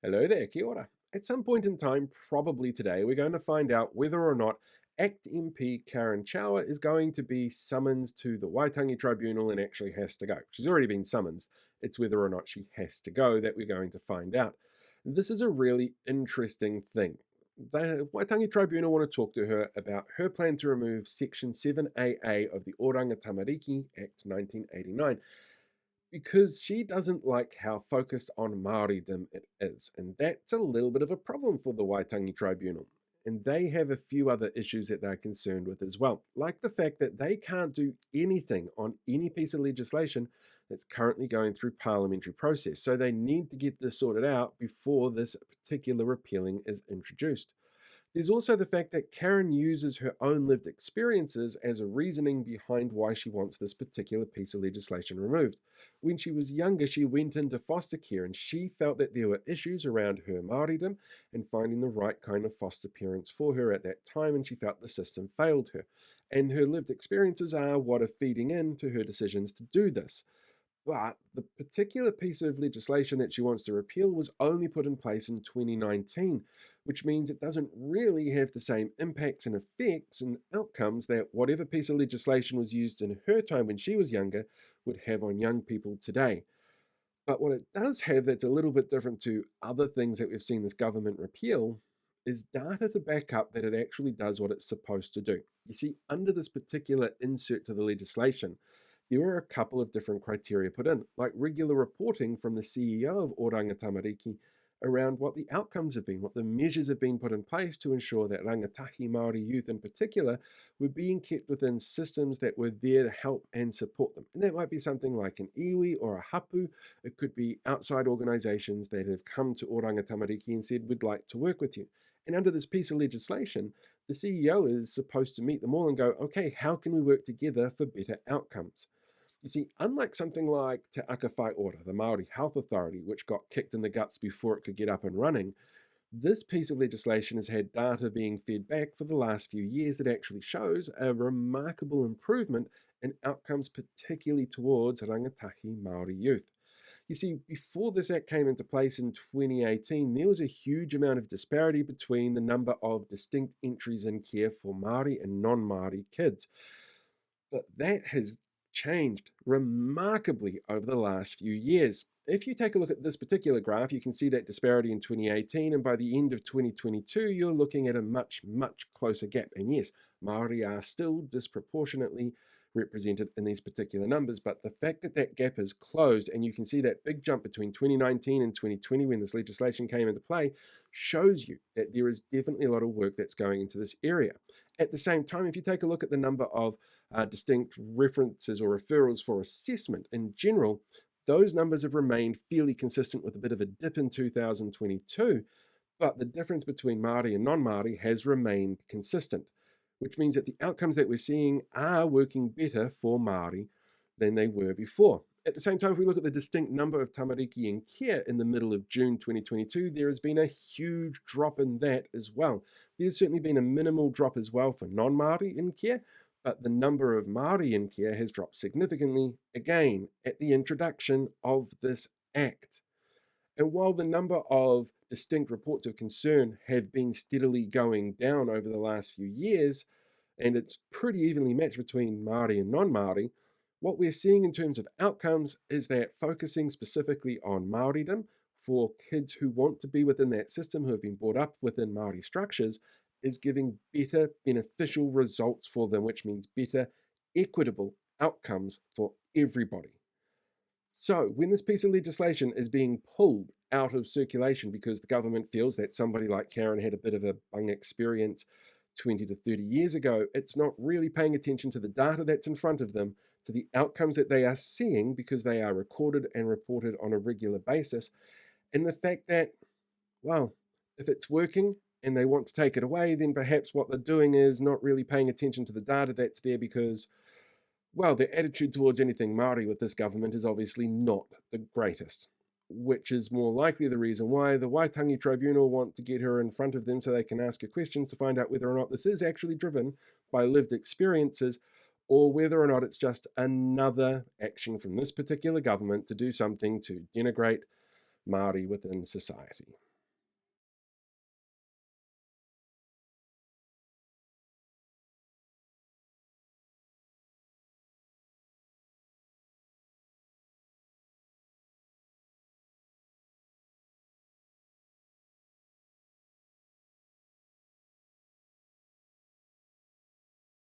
Hello there, kia ora. At some point in time, probably today, we're going to find out whether or not ACT MP Karen Chhour is going to be summoned to the Waitangi Tribunal and actually has to go. She's already been summoned. It's whether or not she has to go that we're going to find out. This is a really interesting thing. The Waitangi Tribunal want to talk to her about her plan to remove Section 7AA of the Oranga Tamariki Act 1989 because she doesn't like how focused on Māoridom it is, and that's a little bit of a problem for the Waitangi Tribunal. And they have a few other issues that they're concerned with as well, like the fact that they can't do anything on any piece of legislation that's currently going through parliamentary process. So they need to get this sorted out before this particular repealing is introduced. There's also the fact that Karen uses her own lived experiences as a reasoning behind why she wants this particular piece of legislation removed. When she was younger, she went into foster care and she felt that there were issues around her Māoridom and finding the right kind of foster parents for her at that time, and she felt the system failed her. And her lived experiences are what are feeding into her decisions to do this. But the particular piece of legislation that she wants to repeal was only put in place in 2019, which means it doesn't really have the same impacts and effects and outcomes that whatever piece of legislation was used in her time when she was younger would have on young people today. But what it does have that's a little bit different to other things that we've seen this government repeal is data to back up that it actually does what it's supposed to do. You see, under this particular insert to the legislation, there were a couple of different criteria put in, like regular reporting from the CEO of Oranga Tamariki around what the outcomes have been, what the measures have been put in place to ensure that rangatahi Māori youth in particular were being kept within systems that were there to help and support them. And that might be something like an iwi or a hapu. It could be outside organisations that have come to Oranga Tamariki and said, we'd like to work with you. And under this piece of legislation, the CEO is supposed to meet them all and go, okay, how can we work together for better outcomes? You see, unlike something like Te Aka Whai Ora, the Māori Health Authority, which got kicked in the guts before it could get up and running, this piece of legislation has had data being fed back for the last few years that actually shows a remarkable improvement in outcomes, particularly towards rangatahi Māori youth. You see, before this act came into place in 2018, there was a huge amount of disparity between the number of distinct entries in care for Māori and non-Māori kids. But that has changed remarkably over the last few years. If you take a look at this particular graph, you can see that disparity in 2018, and by the end of 2022, you're looking at a much, much closer gap. And yes, Māori are still disproportionately represented in these particular numbers, but the fact that that gap is closed, and you can see that big jump between 2019 and 2020 when this legislation came into play, shows you that there is definitely a lot of work that's going into this area. At the same time, if you take a look at the number of distinct references or referrals for assessment in general, those numbers have remained fairly consistent with a bit of a dip in 2022, but the difference between Māori and non-Māori has remained consistent, which means that the outcomes that we're seeing are working better for Māori than they were before. At the same time, if we look at the distinct number of tamariki in care in the middle of June 2022, there has been a huge drop in that as well. There's certainly been a minimal drop as well for non-Māori in care, but the number of Māori in care has dropped significantly, again, at the introduction of this act. And while the number of distinct reports of concern have been steadily going down over the last few years, and it's pretty evenly matched between Māori and non-Māori, what we're seeing in terms of outcomes is that focusing specifically on Māoridom for kids who want to be within that system, who have been brought up within Māori structures, is giving better beneficial results for them, which means better equitable outcomes for everybody. So when this piece of legislation is being pulled out of circulation because the government feels that somebody like Karen had a bit of a bung experience 20 to 30 years ago, it's not really paying attention to the data that's in front of them, to the outcomes that they are seeing because they are recorded and reported on a regular basis, and the fact that, well, if it's working and they want to take it away, then perhaps what they're doing is not really paying attention to the data that's there because, well, their attitude towards anything Māori with this government is obviously not the greatest, which is more likely the reason why the Waitangi Tribunal want to get her in front of them so they can ask her questions to find out whether or not this is actually driven by lived experiences or whether or not it's just another action from this particular government to do something to denigrate Māori within society.